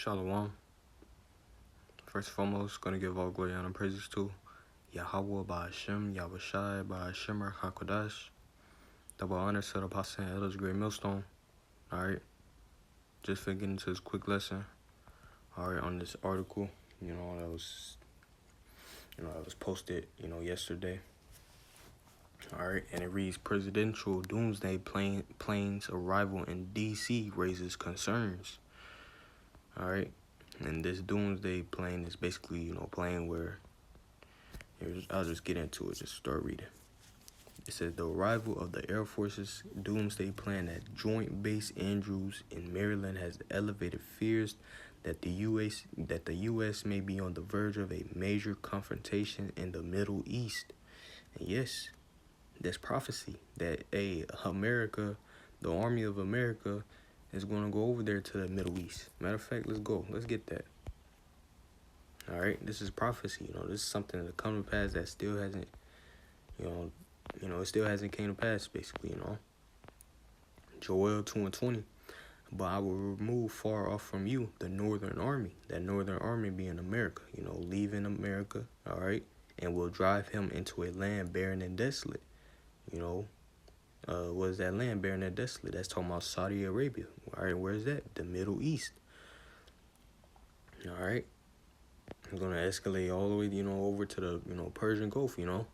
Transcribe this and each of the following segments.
Shalom. First and foremost, gonna give all glory and praises to Yahweh by Hashem, Yahushai by Hashem HaKodash. Double honor to the Apostle and Elders, Great Millstone. Alright, just for getting into this quick lesson. Alright, on this article, that was posted, yesterday. Alright, and it reads, Presidential Doomsday plane's arrival in D.C. raises concerns. Alright, and this Doomsday plane is basically, a plane where, I'll just get into it, just start reading. It says, the arrival of the Air Force's Doomsday plane at Joint Base Andrews in Maryland has elevated fears that the U.S. may be on the verge of a major confrontation in the Middle East. And yes, there's prophecy that America, the Army of America, is going to go over there to the Middle East. Matter of fact, let's go. Let's get that. All right, this is prophecy. This is something that come to pass that still hasn't, it still hasn't came to pass. Basically, Joel 2:20. But I will remove far off from you the Northern Army. That Northern Army being America. Leaving America. All right, and will drive him into a land barren and desolate. What is that land barren and desolate? That's talking about Saudi Arabia. All right, where is that? The Middle East. All right. It's going to escalate all the way, over to the, Persian Gulf, and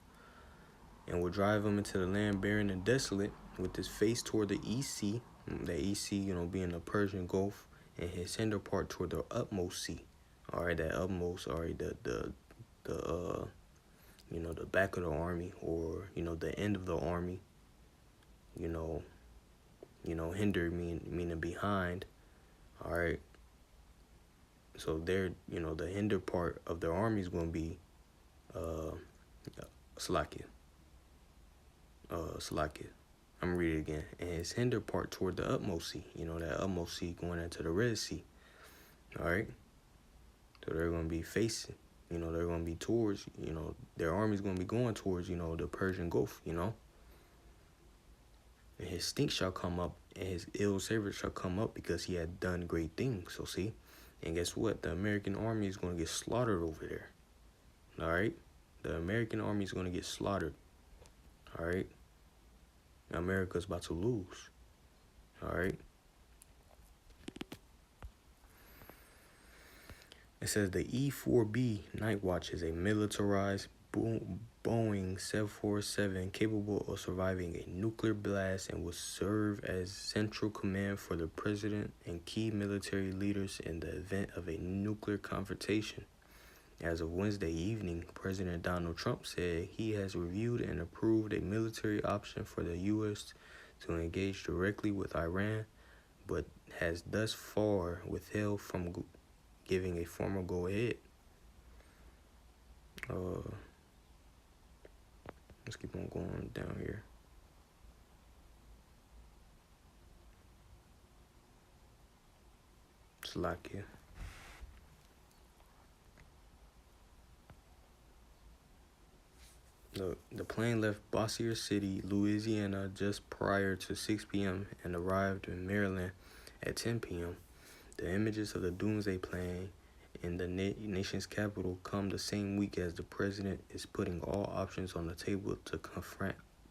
we'll drive him into the land barren and desolate with his face toward the EC, the EC, being the Persian Gulf, and his hinder part toward the utmost sea. All right, that utmost, all right, the back of the army, or, the end of the army, hinder meaning behind. All right. So they're, the hinder part of their army is going to be Salakia. I'm going to read it again. And his hinder part toward the utmost sea. That utmost sea going into the Red Sea. All right. So they're going to be facing, they're going to be towards, their army's going to be going towards, the Persian Gulf, And his stink shall come up, and his ill savor shall come up, because he had done great things. So see, and guess what? The American army is going to get slaughtered over there. All right, the American army is going to get slaughtered. All right, America's about to lose. All right. It says the E-4B Night Watch is a militarized Boeing 747 capable of surviving a nuclear blast and will serve as central command for the president and key military leaders in the event of a nuclear confrontation. As of Wednesday evening, President Donald Trump said he has reviewed and approved a military option for the U.S. to engage directly with Iran, but has thus far withheld from giving a formal go-ahead. Let's keep on going down here. Salakia. The plane left Bossier City, Louisiana, just prior to 6 p.m. and arrived in Maryland at 10 p.m. The images of the Doomsday plane in the nation's capital come the same week as the president is putting all options on the table to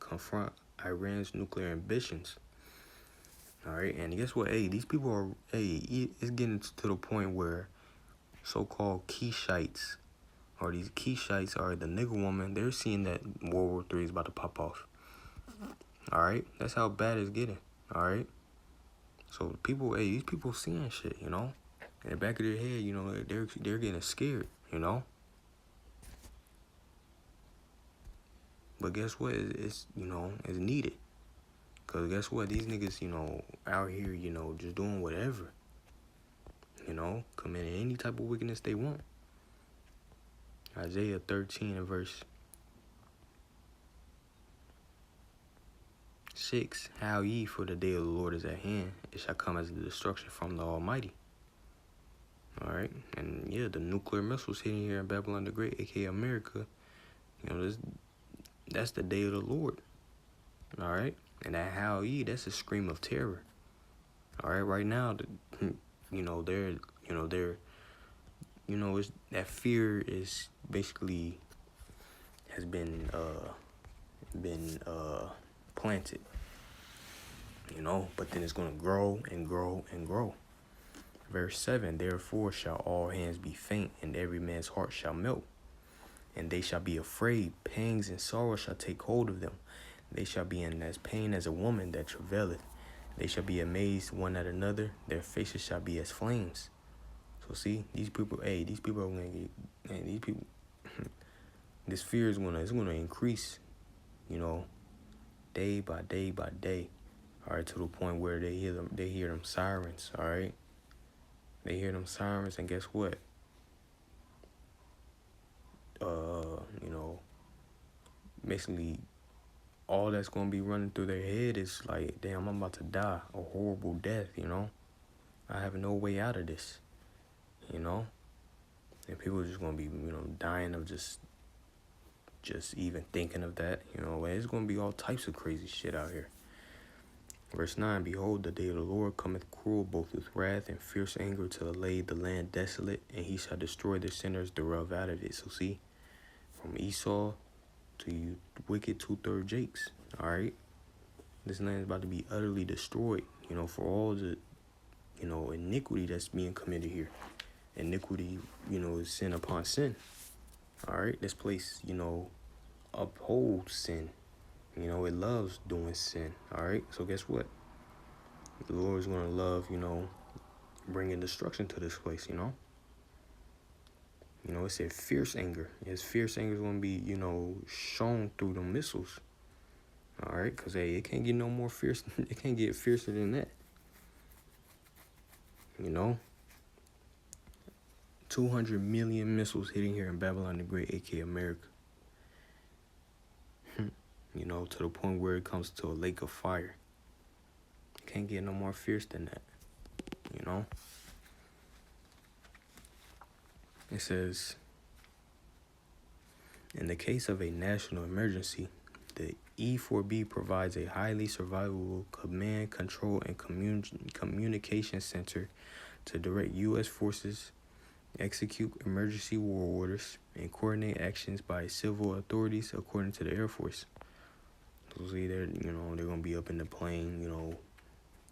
confront Iran's nuclear ambitions. All right, and guess what? These people are, it's getting to the point where so-called Keishites, or these Keishites are the nigger woman, they're seeing that World War III is about to pop off. All right, that's how bad it's getting. All right, so people, these people seeing shit, in the back of their head, they're getting scared, But guess what? It's it's needed. Cause guess what? These niggas, out here, just doing whatever. Committing any type of wickedness they want. Isaiah 13 and verse 6. How ye, for the day of the Lord is at hand. It shall come as a destruction from the Almighty. All right, and yeah, the nuclear missiles hitting here in Babylon the Great, aka America, that's the day of the Lord. All right, and that how ye, that's a scream of terror. All right, right now, they're They're, it's that fear is basically has been planted, but then it's gonna grow and grow and grow. Verse 7, therefore shall all hands be faint, and every man's heart shall melt. And they shall be afraid, pangs and sorrow shall take hold of them. They shall be in as pain as a woman that travaileth. They shall be amazed one at another, their faces shall be as flames. So see, these people are gonna get, these people, this fear is gonna increase, day by day by day. All right, to the point where they hear them sirens. All right, they hear them sirens, and guess what? Basically, all that's gonna be running through their head is like, damn, I'm about to die a horrible death. I have no way out of this. And people are just gonna be, dying of just even thinking of that. And it's gonna be all types of crazy shit out here. Verse 9, behold, the day of the Lord cometh cruel, both with wrath and fierce anger, to lay the land desolate, and he shall destroy the sinners thereof out of it. So see, from Esau to you wicked 2/3 Jakes, all right? This land is about to be utterly destroyed, for all the, iniquity that's being committed here. Iniquity, is sin upon sin, all right? This place, upholds sin. It loves doing sin, all right? So guess what? The Lord is going to love, bringing destruction to this place, it said fierce anger. His fierce anger is going to be, shown through the missiles, all right? Because, hey, it can't get no more fierce. It can't get fiercer than that, 200 million missiles hitting here in Babylon the Great, aka America. To the point where it comes to a lake of fire. Can't get no more fierce than that, It says, in the case of a national emergency, the E4B provides a highly survivable command, control, and communication center to direct U.S. forces, execute emergency war orders, and coordinate actions by civil authorities according to the Air Force. So see, they're gonna be up in the plane,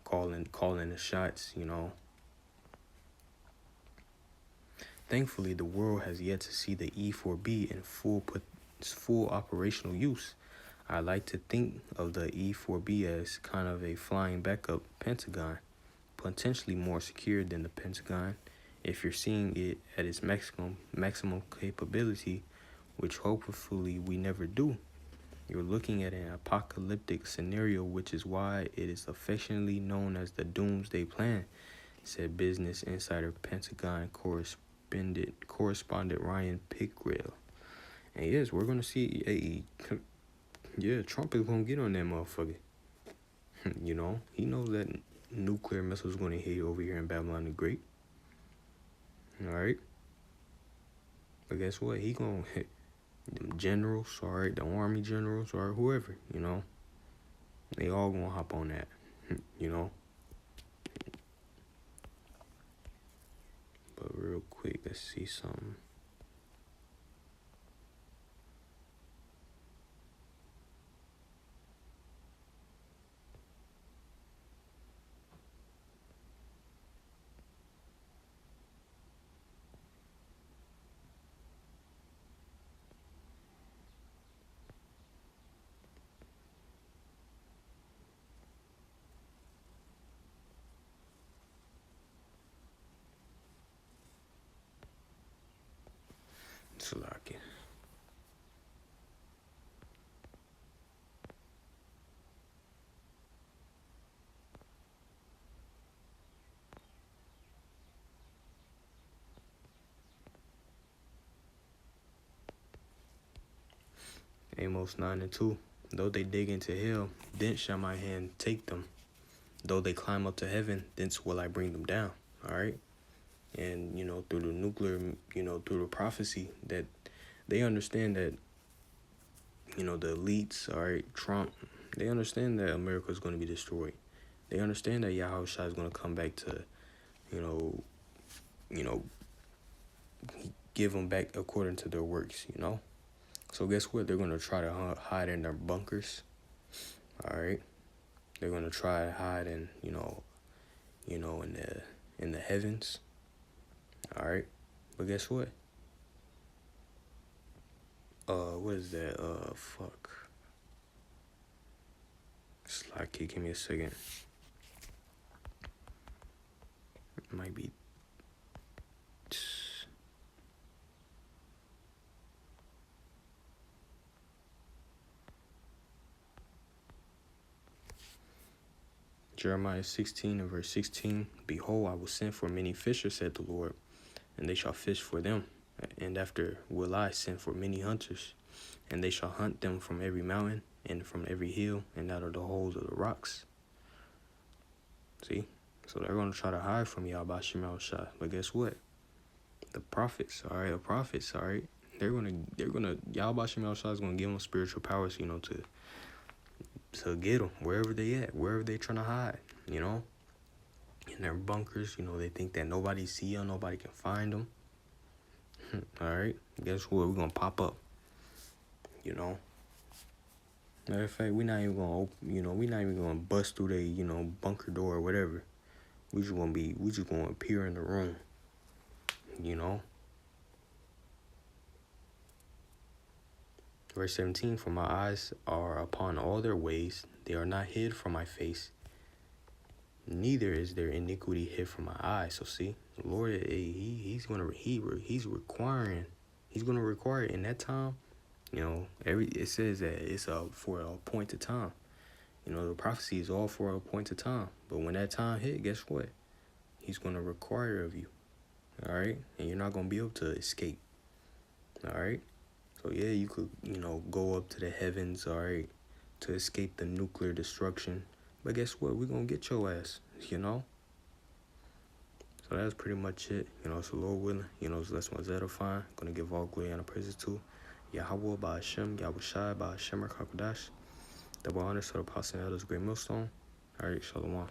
calling the shots, Thankfully, the world has yet to see the E4B in full operational use. I like to think of the E4B as kind of a flying backup Pentagon, potentially more secure than the Pentagon if you're seeing it at its maximum capability, which hopefully we never do. You're looking at an apocalyptic scenario, which is why it is affectionately known as the Doomsday Plan, said Business Insider Pentagon correspondent Ryan Pickrell. And yes, we're going to see Trump is going to get on that motherfucker. He knows that nuclear missiles going to hit over here in Babylon the Great. All right. But guess what? He going to hit them generals, all right, the army generals, or whoever, They all going to hop on that, But real quick, let's see something. Slacking. Amos 9:2. Though they dig into hell, thence shall my hand take them. Though they climb up to heaven, thence will I bring them down. All right. And, through the nuclear, through the prophecy, that they understand that, the elites, all right, Trump, they understand that America is going to be destroyed. They understand that Yahushua is going to come back to, you know, give them back according to their works, you know. So guess what? They're going to try to hide in their bunkers, all right? They're going to try to hide in, in the heavens, all right? But guess what? What is that? Fuck. Slide key, give me a second. It might be. Jeremiah 16 and verse 16. Behold, I will send for many fishers, said the Lord, and they shall fish for them. And after will I send for many hunters, and they shall hunt them from every mountain and from every hill and out of the holes of the rocks. See? So they're going to try to hide from Yahweh Shai. But guess what? The prophets, all right? They're going to, Yahweh Shai is going to give them spiritual powers, to get them wherever they at, wherever they trying to hide, in their bunkers. They think that nobody see them, nobody can find them. All right, guess what? We're gonna pop up. Matter of fact, we're not even gonna open, we're not even gonna bust through their, bunker door or whatever. We just gonna appear in the room. Verse 17, for my eyes are upon all their ways, they are not hid from my face, neither is their iniquity hid from my eyes. So see, the Lord, he's gonna require in that time. It says that it's for a appointed time. The prophecy is all for a appointed time. But when that time hit, guess what? He's gonna require of you. All right, and you're not gonna be able to escape. All right. So yeah, you could, go up to the heavens, all right, to escape the nuclear destruction. But guess what? We're going to get your ass, So that's pretty much it. So Lord willing, it's less one's edifying. Going to give all glory and praises to Yahweh, by Hashem, Yahweh Shai, by Hashem, Rakakodash. Double honors to the apostle and elders, great millstone. All right, shalom.